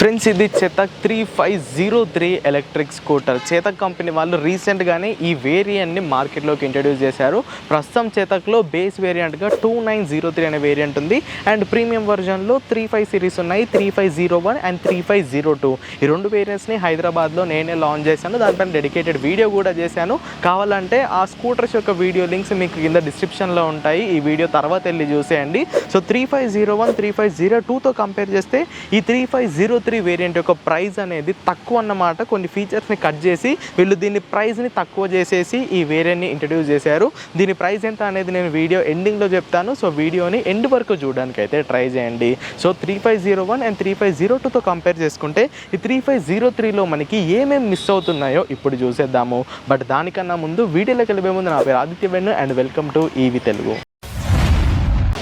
Friends, ఇది Chetak 3503 electric scooter. Chetak company వాళ్ళు రీసెంట్గానే ఈ వేరియంట్ని మార్కెట్లోకి ఇంట్రడ్యూస్ చేశారు. ప్రస్తుతం చేతక్లో బేస్ వేరియంట్గా 2903 అనే వేరియంట్ ఉంది. అండ్ ప్రీమియం వర్జన్లో 35 సిరీస్ ఉన్నాయి, 3501 అండ్ 3502. ఈ రెండు వేరియంట్స్ని హైదరాబాద్లో నేనే లాంచ్ చేశాను. దానిపైన డెడికేటెడ్ వీడియో కూడా చేశాను. కావాలంటే ఆ స్కూటర్స్ యొక్క వీడియో లింక్స్ మీకు కింద డిస్క్రిప్షన్లో ఉంటాయి. ఈ వీడియో తర్వాత వెళ్ళి చూసేయండి. సో 3501 3502తో కంపేర్ చేస్తే ఈ 3503 వేరియంట్ యొక్క ప్రైస్ అనేది తక్కువ అన్నమాట. కొన్ని ఫీచర్స్ని కట్ చేసి వీళ్ళు దీని ప్రైస్ని తక్కువ చేసేసి ఈ వేరియంట్ని ఇంట్రడ్యూస్ చేశారు. దీని ప్రైస్ ఎంత అనేది నేను వీడియో ఎండింగ్లో చెప్తాను. సో వీడియోని ఎండ్ వరకు చూడడానికి అయితే ట్రై చేయండి. సో 3501 అండ్ 3502తో కంపేర్ చేసుకుంటే ఈ 3503లో మనకి ఏమేమి మిస్ అవుతున్నాయో ఇప్పుడు చూసేద్దాము. బట్ దానికన్నా ముందు వీడియోలోకి వెళ్ళే ముందు నా పేరు ఆదిత్య వెన్ను and welcome to EV Telugu.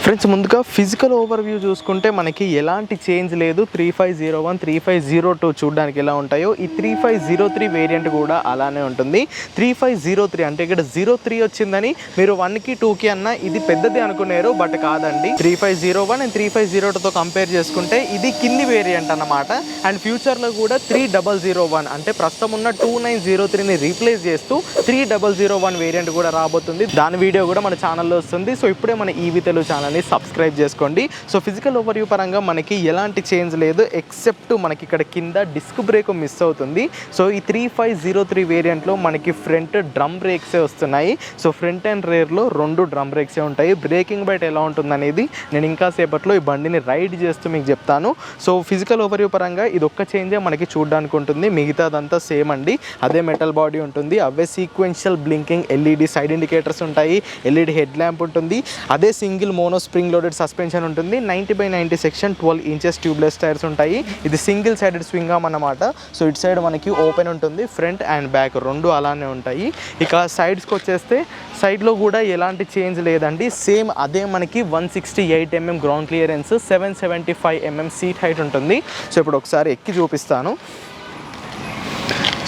Friends, ముందుగా ఫిజికల్ ఓవర్వ్యూ చూసుకుంటే మనకి ఎలాంటి చేంజ్ లేదు. 3501 3502 చూడడానికి ఎలా ఉంటాయో ఈ 3503 వేరియంట్ కూడా అలానే ఉంటుంది. 3503 అంటే ఇక్కడ 03 వచ్చిందని మీరు 1కి 2కి అన్న ఇది పెద్దది అనుకున్నారు, బట్ కాదండి. 3501 అండ్ 3502తో కంపేర్ చేసుకుంటే ఇది కింది వేరియంట్ అన్నమాట. అండ్ ఫ్యూచర్లో కూడా 3001 అంటే ప్రస్తుతం ఉన్న 2903ని రీప్లేస్ చేస్తూ 3001 వేరియంట్ కూడా రాబోతుంది. దాని వీడియో కూడా మన ఛానల్లో వస్తుంది. సో ఇప్పుడే మన ఈవి తెలుగు ఛానల్ సబ్స్క్రైబ్ చేసుకోండి. సో ఫిజికల్ ఓవర్వ్యూ పరంగా మనకి ఎలాంటి చేంజ్ లేదు, ఎక్సెప్ట్ మనకి ఇక్కడ కింద డిస్క్ బ్రేక్ మిస్ అవుతుంది. సో ఈ 3503 వేరియంట్లో మనకి ఫ్రంట్ డ్రమ్ బ్రేక్సే వస్తున్నాయి. సో ఫ్రంట్ అండ్ రేర్లో 2 డ్రమ్ బ్రేక్సే ఉంటాయి. బ్రేకింగ్ బైట్ ఎలా ఉంటుంది అనేది నేను ఇంకా సేపట్లో ఈ బండిని రైడ్ చేస్తూ మీకు చెప్తాను. సో ఫిజికల్ ఓవర్వ్యూ పరంగా ఇది ఒక్క చేంజే మనకి చూడడానికి ఉంటుంది, మిగతాదంతా సేమ్ అండి. అదే మెటల్ బాడీ ఉంటుంది, అవే sequential blinking LED side indicators ఉంటాయి, ఎల్ఈడి హెడ్ ల్యాంప్ ఉంటుంది, అదే single mono spring loaded suspension ఉంటుంది, 90/90 సెక్షన్ 12 ఇంచెస్ ట్యూబ్లెస్ టైర్స్ ఉంటాయి. ఇది సింగిల్ సైడెడ్ స్వింగ్ ఆర్మ్ అన్నమాట. సో ఇటు సైడ్ మనకి ఓపెన్ ఉంటుంది, ఫ్రంట్ అండ్ బ్యాక్ 2 అలానే ఉంటాయి. ఇక సైడ్స్కి వచ్చేస్తే సైడ్లో కూడా ఎలాంటి చేంజ్ లేదండి, సేమ్ అదే మనకి 168 mm ground clearance, 775 mm seat height ఉంటుంది. సో ఇప్పుడు ఒకసారి ఎక్కి చూపిస్తాను.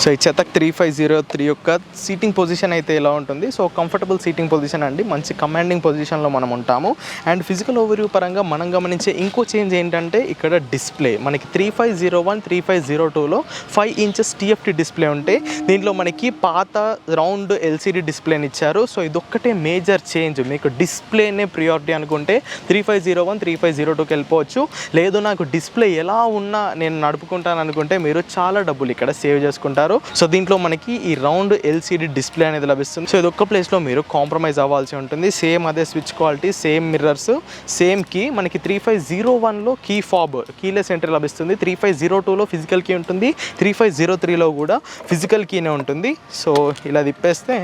సో ఈ చేతక్ 3503 యొక్క సీటింగ్ పొజిషన్ అయితే ఎలా ఉంటుంది. సో కంఫర్టబుల్ సీటింగ్ పొజిషన్ అండి, మంచి కమాండింగ్ పొజిషన్లో మనం ఉంటాము. అండ్ ఫిజికల్ ఓవర్వ్యూ పరంగా మనం గమనించే ఇంకో చేంజ్ ఏంటంటే ఇక్కడ డిస్ప్లే మనకి 3501 3502లో 5 inches TFT డిస్ప్లే ఉంటే దీంట్లో మనకి పాత రౌండ్ LCD డిస్ప్లేని ఇచ్చారు. సో ఇదొక్కటే మేజర్ చేంజ్. మీకు డిస్ప్లేనే ప్రియారిటీ అనుకుంటే 3501 3502కి వెళ్ళిపోవచ్చు. లేదు నాకు డిస్ప్లే ఎలా ఉన్నా నేను నడుపుకుంటాను అనుకుంటే మీరు చాలా డబ్బులు ఇక్కడ సేవ్ చేసుకుంటారు. సో దీంట్లో మనకి ఈ రౌండ్ LCD డిస్ప్లే అనేది లభిస్తుంది. సో ఇది ఒక్క ప్లేస్లో మీరు కాంప్రమైజ్ అవ్వాల్సి ఉంటుంది. సేమ్ అదే switch quality, same mirrors, same key. మనకి 3501లో కీ ఫాబ్ కీలెస్ ఎంట్రీ లభిస్తుంది, 3502లో ఫిజికల్ కీ ఉంటుంది, 3503లో కూడా ఫిజికల్ కీనే ఉంటుంది. సో ఇలా తిప్పేస్తే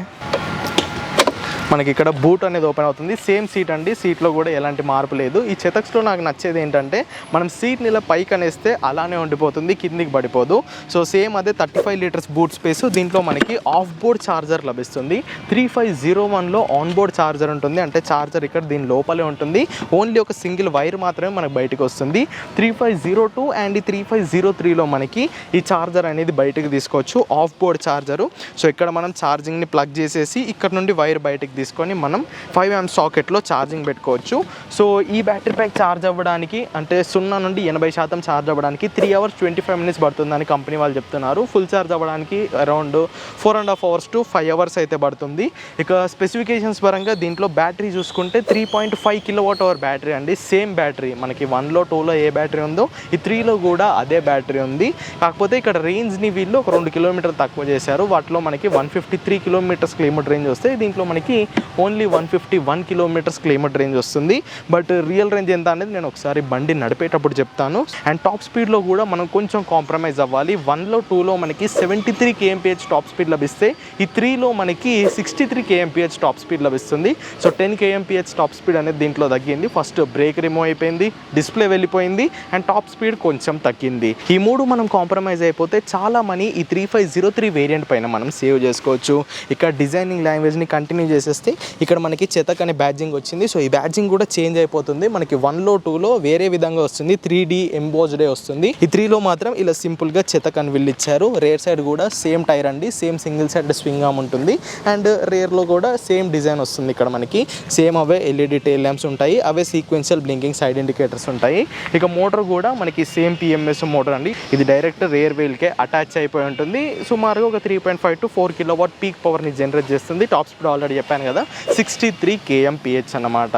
మనకి ఇక్కడ బూట్ అనేది ఓపెన్ అవుతుంది. సేమ్ సీట్ అండి, సీట్లో కూడా ఎలాంటి మార్పు లేదు. ఈ చేతక్స్లో నాకు నచ్చేది ఏంటంటే మనం సీట్ని ఇలా పైకి అనేస్తే అలానే ఉండిపోతుంది, కిందికి పడిపోదు. సో సేమ్ అదే 35 లీటర్స్ బూట్ స్పేస్. దీంట్లో మనకి ఆఫ్ బోర్డ్ ఛార్జర్ లభిస్తుంది. 3501లో ఆన్ బోర్డ్ ఛార్జర్ ఉంటుంది, అంటే ఛార్జర్ ఇక్కడ దీని లోపలే ఉంటుంది. ఓన్లీ ఒక సింగిల్ వైర్ మాత్రమే మనకు బయటకు వస్తుంది. 3502 అండ్ 3503లో మనకి ఈ ఛార్జర్ అనేది బయటకు తీసుకోవచ్చు, ఆఫ్ బోర్డ్ ఛార్జరు. సో ఇక్కడ మనం ఛార్జింగ్ని ప్లగ్ చేసేసి ఇక్కడ నుండి వైర్ బయటకు తీసుకొని మనం 5 amp సాకెట్లో ఛార్జింగ్ పెట్టుకోవచ్చు. సో ఈ బ్యాటరీ ప్యాక్ ఛార్జ్ అవ్వడానికి అంటే 0 నుండి 80% ఛార్జ్ అవ్వడానికి 3 hours 25 minutes పడుతుందని కంపెనీ వాళ్ళు చెప్తున్నారు. ఫుల్ ఛార్జ్ అవ్వడానికి అరౌండ్ 4.5 hours to 5 hours అయితే పడుతుంది. ఇక స్పెసిఫికేషన్స్ పరంగా దీంట్లో బ్యాటరీ చూసుకుంటే 3.5 kWh బ్యాటరీ అండి. సేమ్ బ్యాటరీ మనకి 1లో 2లో ఏ బ్యాటరీ ఉందో ఈ 3లో కూడా అదే బ్యాటరీ ఉంది. కాకపోతే ఇక్కడ రేంజ్ని వీళ్ళు ఒక 2 kilometers తక్కువ చేశారు. వాటిలో మనకి 153 kilometers క్లైమేట్ రేంజ్ వస్తే దీంట్లో మనకి ఓన్లీ 151 kilometers క్లైమేట్ రేంజ్ వస్తుంది. బట్ రియల్ రేంజ్ ఎంత అనేది నేను ఒకసారి బండి నడిపేటప్పుడు చెప్తాను. అండ్ టాప్ స్పీడ్లో కూడా మనం కొంచెం కాంప్రమైజ్ అవ్వాలి. 1లో 2లో మనకి 73 kmph టాప్ స్పీడ్ లభిస్తే ఈ 3లో మనకి 63 kmph టాప్ స్పీడ్ లభిస్తుంది. సో 10 kmph టాప్ స్పీడ్ అనేది దీంట్లో తగ్గింది. ఫస్ట్ బ్రేక్ రిమూవ్ అయిపోయింది, డిస్ప్లే వెళ్ళిపోయింది అండ్ టాప్ స్పీడ్ కొంచెం తగ్గింది. ఈ 3 మనం కాంప్రమైజ్ అయిపోతే చాలా మనీ ఈ 3503 వేరియంట్ పైన మనం సేవ్ చేసుకోవచ్చు. ఇక్కడ డిజైనింగ్ లాంగ్వేజ్ని కంటిన్యూ చేసేస్తే చేస్తే ఇక్కడ మనకి చేతక్ అనే బ్యాడ్జింగ్ వచ్చింది. సో ఈ బ్యాడ్జింగ్ కూడా చేంజ్ అయిపోతుంది. మనకి 1లో 2లో వేరే విధంగా వస్తుంది, 3D ఎంబోజ్డే వస్తుంది. ఈ 3లో మాత్రం ఇలా సింపుల్గా చేతక్ అని వీళ్ళు ఇచ్చారు. రేర్ సైడ్ కూడా సేమ్ టైర్ అండి, same single side swing arm ఉంటుంది. అండ్ రేర్లో కూడా సేమ్ డిజైన్ వస్తుంది. ఇక్కడ మనకి సేమ్ అవే LED టైల్ ల్యాంప్స్ ఉంటాయి, అవే సీక్వెన్షియల్ బ్లింకింగ్ సైడ్ ఇండికేటర్స్ ఉంటాయి. ఇక మోటార్ కూడా మనకి సేమ్ PMS మోటార్ అండి. ఇది డైరెక్ట్ రేర్ వీల్కే అటాచ్ అయిపోయి ఉంటుంది. సుమారుగా ఒక 3.5 to 4 కిలోవాట్ పీక్ పవర్ని జనరేట్ చేస్తుంది. టాప్ స్పీడ్ ఆల్రెడీ చెప్పాను కదా, 63 kmph అన్నమాట.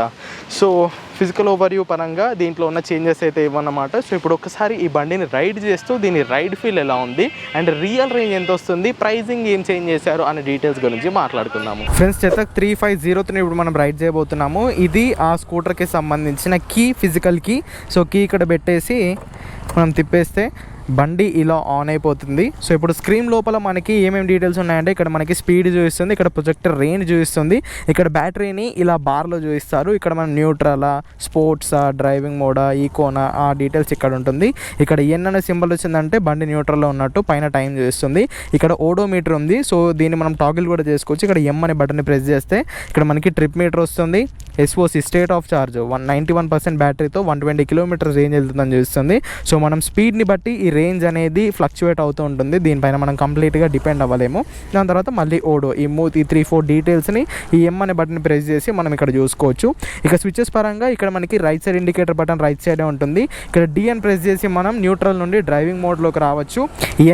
సో ఫిజికల్ ఓవర్వ్యూ పరంగా దీంట్లో ఉన్న చేంజెస్ అయితే ఇవ్వన్నమాట. సో ఇప్పుడు ఒకసారి ఈ బండిని రైడ్ చేస్తూ దీని రైడ్ ఫీల్ ఎలా ఉంది అండ్ రియల్ రేంజ్ ఎంత వస్తుంది, ప్రైజింగ్ ఏం చేంజ్ చేశారు అనే డీటెయిల్స్ గురించి మాట్లాడుకుందాము. ఫ్రెండ్స్, చేతక్ 3503 ఇప్పుడు మనం రైడ్ చేయబోతున్నాము. ఇది ఆ స్కూటర్కి సంబంధించిన key, physical key. So key ఇక్కడ పెట్టేసి మనం తిప్పేస్తే బండి ఇలా ఆన్ అయిపోతుంది. సో ఇప్పుడు స్క్రీన్ లోపల మనకి ఏమేమి డీటెయిల్స్ ఉన్నాయంటే ఇక్కడ మనకి స్పీడ్ చూపిస్తుంది, ఇక్కడ ప్రొజెక్టర్ రేంజ్ చూపిస్తుంది, ఇక్కడ బ్యాటరీని ఇలా బార్లో చూపిస్తారు, ఇక్కడ మనం న్యూట్రలా, స్పోర్ట్సా, డ్రైవింగ్ మోడా, ఈకోనా ఆ డీటెయిల్స్ ఇక్కడ ఉంటుంది. ఇక్కడ ఎన్ అనే సింబల్ వచ్చిందంటే బండి న్యూట్రల్లో ఉన్నట్టు, పైన టైం చూపిస్తుంది. ఇక్కడ ఓడోమీటర్ ఉంది, సో దీన్ని మనం టాగిల్ కూడా చేసుకోవచ్చు. ఇక్కడ ఎం అనే బటన్ని ప్రెస్ చేస్తే ఇక్కడ మనకి ట్రిప్ మీటర్ వస్తుంది. SOC స్టేట్ ఆఫ్ చార్జ్ 91% బ్యాటరీతో 120 కిలోమీటర్ రేంజ్ వెళ్తుందని చూస్తుంది. సో మనం స్పీడ్ని బట్టి ఈ రేంజ్ అనేది ఫ్లక్చువేట్ అవుతూ ఉంటుంది. దీనిపైన మనం కంప్లీట్గా డిపెండ్ అవ్వలేము. దాని తర్వాత మళ్ళీ ఓడో, ఈ 3-4 డీటెయిల్స్ని ఈ ఎం అనే బటన్ ప్రెస్ చేసి మనం ఇక్కడ చూసుకోవచ్చు. ఇక స్విచెస్ పరంగా ఇక్కడ మనకి right side indicator button right సైడే ఉంటుంది. ఇక్కడ D అని ప్రెస్ చేసి మనం న్యూట్రల్ నుండి డ్రైవింగ్ మోడ్లోకి రావచ్చు.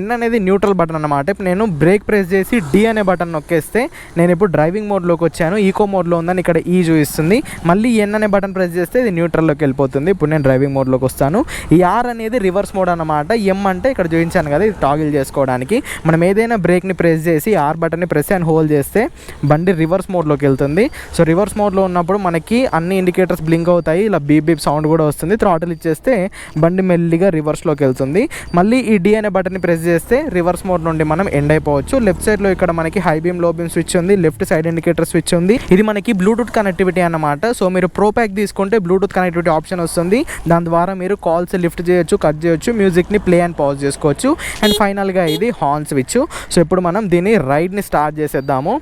ఎన్ అనేది న్యూట్రల్ బటన్ అన్నమాట. ఇప్పుడు నేను బ్రేక్ ప్రెస్ చేసి D అనే బటన్ నొక్కేస్తే నేను ఇప్పుడు డ్రైవింగ్ మోడ్లోకి వచ్చాను. ఈకో మోడ్లో ఉందని ఇక్కడ ఈ చూపిస్తుంది. మళ్ళీ ఎన్ అనే బటన్ ప్రెస్ చేస్తే ఇది న్యూట్రల్లోకి వెళ్ళిపోతుంది. ఇప్పుడు నేను డ్రైవింగ్ మోడ్లోకి వస్తాను. ఈ R అనేది రివర్స్ మోడ్ అన్నమాట. ఎం అంటే ఇక్కడ చూపించాను కదా, ఇది టాగిల్ చేసుకోవడానికి. మనం ఏదైనా బ్రేక్ని ప్రెస్ చేసి R బటన్ని ప్రెస్ అండ్ హోల్డ్ చేస్తే బండి రివర్స్ మోడ్లోకి వెళ్తుంది. సో రివర్స్ మోడ్లో ఉన్నప్పుడు మనకి అన్ని ఇండికేటర్స్ బ్లింక్ అవుతాయి, ఇలా బీప్ బీప్ సౌండ్ కూడా వస్తుంది. థ్రాటిల్ ఇచ్చేస్తే బండి మెల్లిగా రివర్స్లోకి వెళ్తుంది. మళ్ళీ ఈ D అనే బటన్ని ప్రెస్ చేస్తే రివర్స్ మోడ్ నుండి మనం ఎండ్ అయిపోవచ్చు. లెఫ్ట్ సైడ్లో ఇక్కడ మనకి హై బీమ్, లో బీమ్ స్విచ్ ఉంది, లెఫ్ట్ సైడ్ ఇండికేటర్ స్విచ్ ఉంది. ఇది మనకి బ్లూటూత్ కనెక్టివిటీ అన్నమాట. సో మీరు ప్రో ప్యాక్ తీసుకుంటే బ్లూటూత్ కనెక్టివిటీ ఆప్షన్ వస్తుంది. దాని ద్వారా మీరు కాల్స్ లిఫ్ట్ చేయొచ్చు, కట్ చేయొచ్చు, మ్యూజిక్ని ప్లే అండ్ పాజ్ చేసుకోవచ్చు. అండ్ ఫైనల్గా ఇది హార్న్ స్విచ్. సో ఇప్పుడు మనం దీన్ని రైడ్ని స్టార్ట్ చేసేద్దాము.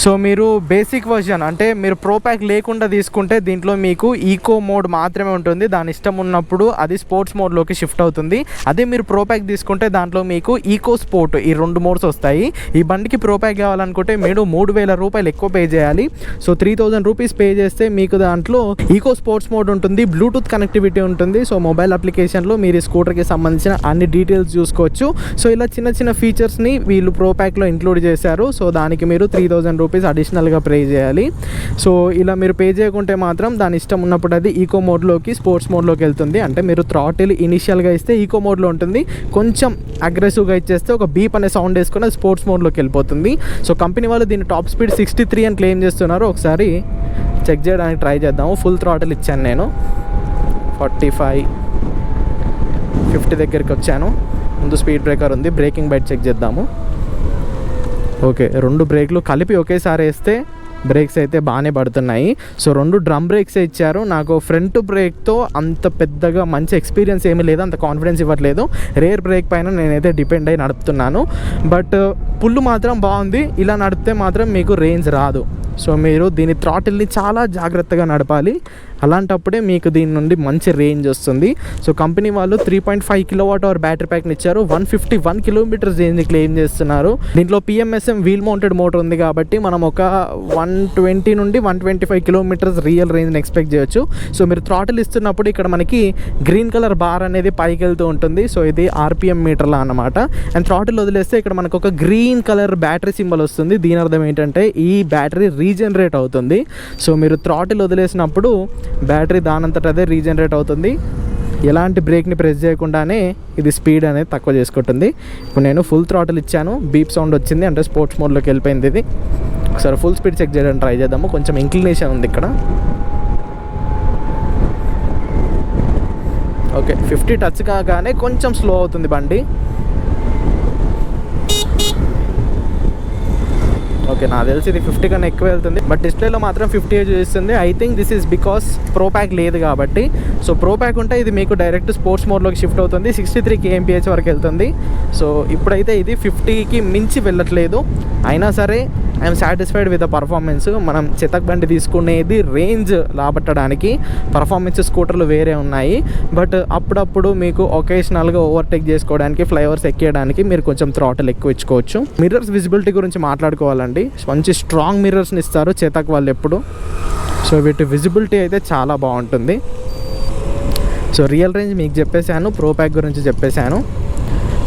సో మీరు బేసిక్ వర్షన్ అంటే మీరు ప్రో ప్యాక్ లేకుండా తీసుకుంటే దీంట్లో మీకు ఈకో మోడ్ మాత్రమే ఉంటుంది. దాని ఇష్టం ఉన్నప్పుడు అది స్పోర్ట్స్ మోడ్లోకి షిఫ్ట్ అవుతుంది. అదే మీరు ప్రో ప్యాక్ తీసుకుంటే దాంట్లో మీకు ఈకో స్పోర్ట్ ఈ 2 మోడ్స్ వస్తాయి. ఈ బండికి ప్రో ప్యాక్ కావాలనుకుంటే మీరు 3000 రూపాయలు ఎక్కువ పే చేయాలి. సో 3000 రూపీస్ పే చేస్తే మీకు దాంట్లో ఈకో స్పోర్ట్స్ మోడ్ ఉంటుంది, బ్లూటూత్ కనెక్టివిటీ ఉంటుంది. సో మొబైల్ అప్లికేషన్లో మీరు ఈ స్కూటర్కి సంబంధించిన అన్ని డీటెయిల్స్ చూసుకోవచ్చు. సో ఇలా చిన్న చిన్న ఫీచర్స్ని వీళ్ళు ప్రో ప్యాక్లో ఇంక్లూడ్ చేశారు. సో దానికి మీరు 3000 రూపీస్ అడిషనల్గా పే చేయాలి. సో ఇలా మీరు పే చేయకుంటే మాత్రం దాని ఇష్టం ఉన్నప్పుడు అది ఈకో మోడ్లోకి, స్పోర్ట్స్ మోడ్లోకి వెళ్తుంది. అంటే మీరు థ్రాటిల్ ఇనిషియల్గా ఇస్తే ఈకో మోడ్లో ఉంటుంది, కొంచెం అగ్రెసివ్గా ఇచ్చేస్తే ఒక బీప్ అనే సౌండ్ వేసుకుని స్పోర్ట్స్ మోడ్లోకి వెళ్ళిపోతుంది. సో కంపెనీ వాళ్ళు దీని టాప్ స్పీడ్ 63 అని క్లెయిమ్ చేస్తున్నారు. ఒకసారి చెక్ చేయడానికి ట్రై చేద్దాము. ఫుల్ థ్రాటిల్ ఇచ్చాను నేను, 45, 50 దగ్గరికి వచ్చాను. ముందు స్పీడ్ బ్రేకర్ ఉంది, బ్రేకింగ్ బైట్ చెక్ చేద్దాము. ఓకే, 2 బ్రేక్లు కలిపి ఒకేసారి వేస్తే బ్రేక్స్ అయితే బాగానే పడుతున్నాయి. సో 2 డ్రమ్ బ్రేక్స్ ఇచ్చారు. నాకు ఫ్రంట్ బ్రేక్తో అంత పెద్దగా మంచి ఎక్స్పీరియన్స్ ఏమీ లేదు, అంత కాన్ఫిడెన్స్ ఇవ్వట్లేదు. రేర్ బ్రేక్ పైన నేనైతే డిపెండ్ అయ్యి నడుపుతున్నాను. బట్ పుల్లు మాత్రం బాగుంది. ఇలా నడిపితే మాత్రం మీకు రేంజ్ రాదు. సో మీరు దీని థ్రాటిల్ని చాలా జాగ్రత్తగా నడపాలి. అలాంటప్పుడే మీకు దీని నుండి మంచి రేంజ్ వస్తుంది. సో కంపెనీ వాళ్ళు 3.5 kWh బ్యాటరీ ప్యాక్ని ఇచ్చారు. 151 కిలోమీటర్స్ రేంజ్ క్లెయిమ్ చేస్తున్నారు. దీంట్లో PMSM వీల్ మౌంటెడ్ మోటార్ ఉంది కాబట్టి మనం ఒక 120 నుండి 125 కిలోమీటర్స్ రియల్ రేంజ్ని ఎక్స్పెక్ట్ చేయొచ్చు. సో మీరు థ్రాటిల్ ఇస్తున్నప్పుడు ఇక్కడ మనకి గ్రీన్ కలర్ బార్ అనేది పైకి వెళ్తూ ఉంటుంది. సో ఇది RPM మీటర్లా అన్నమాట. అండ్ థ్రాటిల్ వదిలేస్తే ఇక్కడ మనకు ఒక గ్రీన్ కలర్ బ్యాటరీ సింబల్ వస్తుంది. దీని అర్థం ఏంటంటే ఈ బ్యాటరీ రీజనరేట్ అవుతుంది. సో మీరు థ్రాటిల్ వదిలేసినప్పుడు బ్యాటరీ దానంతట అదే రీజనరేట్ అవుతుంది. ఎలాంటి బ్రేక్ని ప్రెస్ చేయకుండానే ఇది స్పీడ్ అనేది తక్కువ చేసుకుంటుంది. ఇప్పుడు నేను ఫుల్ థ్రాటిల్ ఇచ్చాను, బీప్ సౌండ్ వచ్చింది, అంటే స్పోర్ట్స్ మోడ్లోకి వెళ్ళిపోయింది ఇది. ఒకసారి ఫుల్ స్పీడ్ చెక్ చేయడానికి ట్రై చేద్దాము. కొంచెం ఇంక్లినేషన్ ఉంది ఇక్కడ. ఓకే, 50 టచ్ కాగానే కొంచెం స్లో అవుతుంది బండి. ఓకే, నాకు తెలిసి ఇది 50 కన్నా ఎక్కువ వెళ్తుంది, బట్ డిస్ప్లేలో మాత్రం 50 చూపిస్తుంది. I think this is because pro pack లేదు కాబట్టి. సో ప్రో ప్యాక్ ఉంటే ఇది మీకు డైరెక్ట్ స్పోర్ట్స్ మోడ్లోకి షిఫ్ట్ అవుతుంది, 63 kmph వరకు వెళ్తుంది. సో ఇప్పుడైతే ఇది 50కి మించి వెళ్ళట్లేదు. అయినా సరే I'm satisfied with the performance. మనం చేతక్ బండి తీసుకునేది రేంజ్ లాబట్టడానికి, పర్ఫార్మెన్స్ స్కూటర్లు వేరే ఉన్నాయి. బట్ అప్పుడప్పుడు మీకు ఒకేషనల్గా ఓవర్టేక్ చేసుకోవడానికి, ఫ్లైఓవర్స్ ఎక్కేయడానికి మీరు కొంచెం థ్రాటిల్ ఎక్కువ ఇచ్చుకోవచ్చు. మిర్రర్స్ విజిబిలిటీ గురించి మాట్లాడుకోవాలండి, మంచి స్ట్రాంగ్ మిర్రర్స్ని ఇస్తారు చేతక్ వాళ్ళు ఎప్పుడు. సో వీటి విజిబిలిటీ అయితే చాలా బాగుంటుంది. సో రియల్ రేంజ్ మీకు చెప్పేశాను, ప్రో ప్యాక్ గురించి చెప్పేశాను.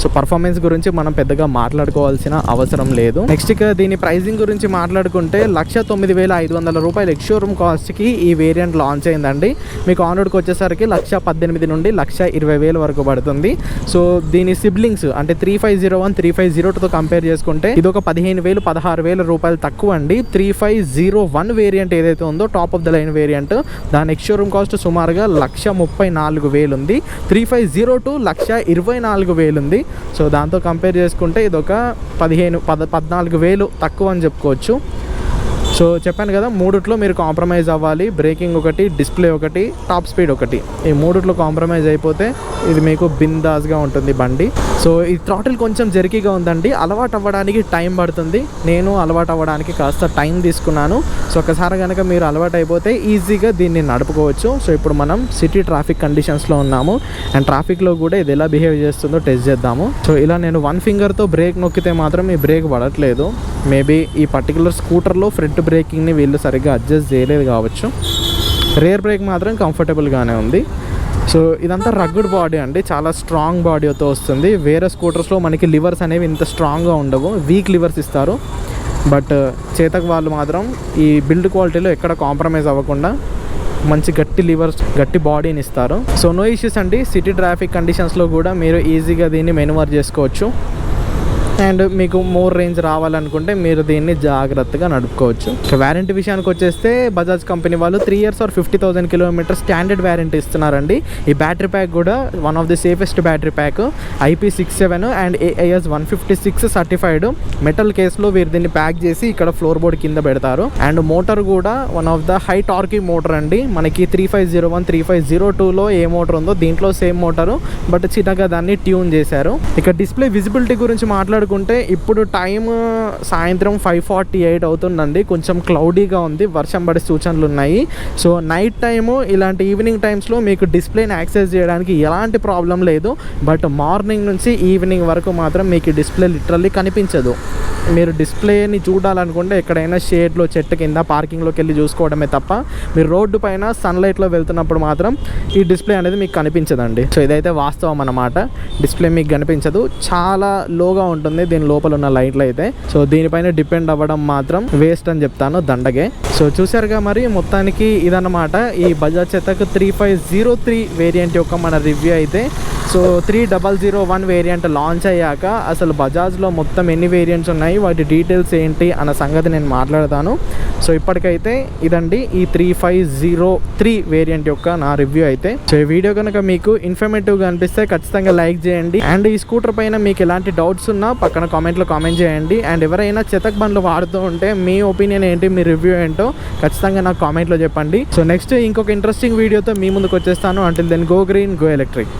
సో పర్ఫార్మెన్స్ గురించి మనం పెద్దగా మాట్లాడుకోవాల్సిన అవసరం లేదు. నెక్స్ట్ ఇక దీని ప్రైజింగ్ గురించి మాట్లాడుకుంటే 1,09,500 రూపాయలు ఎక్స్ షోరూమ్ కాస్ట్కి ఈ వేరియంట్ లాంచ్ అయిందండి. మీకు ఆన్ రోడ్కి వచ్చేసరికి 1,18,000 నుండి 1,20,000 వరకు పడుతుంది. సో దీని సిబ్లింగ్స్ అంటే 3501, 3502తో కంపేర్ చేసుకుంటే ఇది ఒక 15,000, 16,000 రూపాయలు తక్కువ అండి. 3501 వేరియంట్ ఏదైతే ఉందో top of the line variant, దాని ఎక్స్ షోరూమ్ కాస్ట్ సుమారుగా 1,34,000 ఉంది. 3502 1,24,000 ఉంది. సో దాంతో కంపేర్ చేసుకుంటే ఇది ఒక 14,000 తక్కువ అని చెప్పుకోవచ్చు. సో చెప్పాను కదా, మూడిట్లో మీరు కాంప్రమైజ్ అవ్వాలి. బ్రేకింగ్ ఒకటి, డిస్ప్లే ఒకటి, టాప్ స్పీడ్ ఒకటి, ఈ మూడిట్లో కాంప్రమైజ్ అయిపోతే ఇది మీకు బిందాస్గా ఉంటుంది బండి. సో ఈ థ్రాటిల్ కొంచెం జర్కీగా ఉందండి, అలవాటు అవ్వడానికి టైం పడుతుంది. నేను అలవాటు అవ్వడానికి కాస్త టైం తీసుకున్నాను. సో ఒకసారి కనుక మీరు అలవాటు అయిపోతే ఈజీగా దీన్ని నడుపుకోవచ్చు. సో ఇప్పుడు మనం సిటీ ట్రాఫిక్ కండిషన్స్లో ఉన్నాము, అండ్ ట్రాఫిక్లో కూడా ఇది ఎలా బిహేవ్ చేస్తుందో టెస్ట్ చేద్దాము. సో ఇలా నేను 1 ఫింగర్తో బ్రేక్ నొక్కితే మాత్రం ఈ బ్రేక్ పడట్లేదు. మేబీ ఈ పర్టికులర్ స్కూటర్లో ఫ్రంట్ బ్రేకింగ్ని వీళ్ళు సరిగ్గా అడ్జస్ట్ చేయలేదు కావచ్చు. రేర్ బ్రేక్ మాత్రం కంఫర్టబుల్గానే ఉంది. సో ఇదంతా రగ్గుడ్ బాడీ అండి, చాలా స్ట్రాంగ్ బాడీతో వస్తుంది. వేరే స్కూటర్స్లో మనకి లివర్స్ అనేవి ఇంత స్ట్రాంగ్గా ఉండవు, వీక్ లివర్స్ ఇస్తారు. బట్ చేతక్ వాళ్ళు మాత్రం ఈ బిల్డ్ క్వాలిటీలో ఎక్కడ కాంప్రమైజ్ అవ్వకుండా మంచి గట్టి లివర్స్, గట్టి బాడీని ఇస్తారు. సో నో ఇష్యూస్ అండి, సిటీ ట్రాఫిక్ కండిషన్స్లో కూడా మీరు ఈజీగా దీన్ని మెనువర్ చేసుకోవచ్చు. అండ్ మీకు మోర్ రేంజ్ రావాలనుకుంటే మీరు దీన్ని జాగ్రత్తగా నడుపుకోవచ్చు. వ్యారంటీ విషయానికి వచ్చేస్తే బజాజ్ కంపెనీ వాళ్ళు 3 years or 50,000 kilometers standard warranty ఇస్తున్నారండి. ఈ బ్యాటరీ ప్యాక్ కూడా one of the safest battery pack, IP67 and AIS 156 certified. Metal కేస్లో వీరు దీన్ని ప్యాక్ చేసి ఇక్కడ ఫ్లోర్ బోర్డ్ కింద పెడతారు. అండ్ మోటార్ కూడా one of the high torquey motor అండి. మనకి 3501, 3502లో ఏ మోటార్ ఉందో దీంట్లో సేమ్ మోటారు, బట్ చిన్నగా దాన్ని ట్యూన్ చేశారు. ఇక డిస్ప్లే విజిబిలిటీ గురించి మాట్లాడుకుంటే ఇప్పుడు టైం సాయంత్రం 5:48 అవుతుందండి. కొంచెం క్లౌడీగా ఉంది, వర్షం పడే సూచనలు ఉన్నాయి. సో నైట్ టైము ఇలాంటి ఈవినింగ్ టైమ్స్లో మీకు డిస్ప్లేని యాక్సెస్ చేయడానికి ఎలాంటి ప్రాబ్లం లేదు. బట్ మార్నింగ్ నుంచి ఈవినింగ్ వరకు మాత్రం మీకు డిస్ప్లే లిటరల్లీ కనిపించదు. మీరు డిస్ప్లేని చూడాలనుకుంటే ఎక్కడైనా షేడ్లో, చెట్టు కింద, పార్కింగ్లోకి వెళ్ళి చూసుకోవడమే తప్ప మీరు రోడ్డు పైన సన్లైట్లో వెళ్తున్నప్పుడు మాత్రం ఈ డిస్ప్లే అనేది మీకు కనిపించదండి. సో ఇదైతే వాస్తవం అన్నమాట, డిస్ప్లే మీకు కనిపించదు, చాలా లోగా ఉంటుంది దీని లోపల ఉన్న లైట్లు అయితే. సో దీనిపైన డిపెండ్ అవ్వడం మాత్రం వేస్ట్ అని చెప్తాను, దండగే. సో చూసారుగా మరి మొత్తానికి ఇదన్నమాట ఈ బజాజ్ చేతక్ 3503 వేరియంట్ యొక్క మన రివ్యూ అయితే. సో 3001 వేరియంట్ లాంచ్ అయ్యాక అసలు బజాజ్లో మొత్తం ఎన్ని వేరియంట్స్ ఉన్నాయి, వాటి డీటెయిల్స్ ఏంటి అన్న సంగతి నేను మాట్లాడతాను. సో ఇప్పటికైతే ఇదండి ఈ 3503 వేరియంట్ యొక్క నా రివ్యూ అయితే. సో ఈ వీడియో కనుక మీకు ఇన్ఫర్మేటివ్గా అనిపిస్తే ఖచ్చితంగా లైక్ చేయండి. అండ్ ఈ స్కూటర్ పైన మీకు ఎలాంటి డౌట్స్ ఉన్నా పక్కన కామెంట్లో కామెంట్ చేయండి. అండ్ ఎవరైనా చేతక్ బండ్లు వాడుతూ ఉంటే మీ ఒపీనియన్ ఏంటి, మీ రివ్యూ ఏంటో ఖచ్చితంగా నాకు కామెంట్లో చెప్పండి. సో నెక్స్ట్ ఇంకొక ఇంట్రెస్టింగ్ వీడియోతో మీ ముందుకు వచ్చేస్తాను. Until then go green, go electric.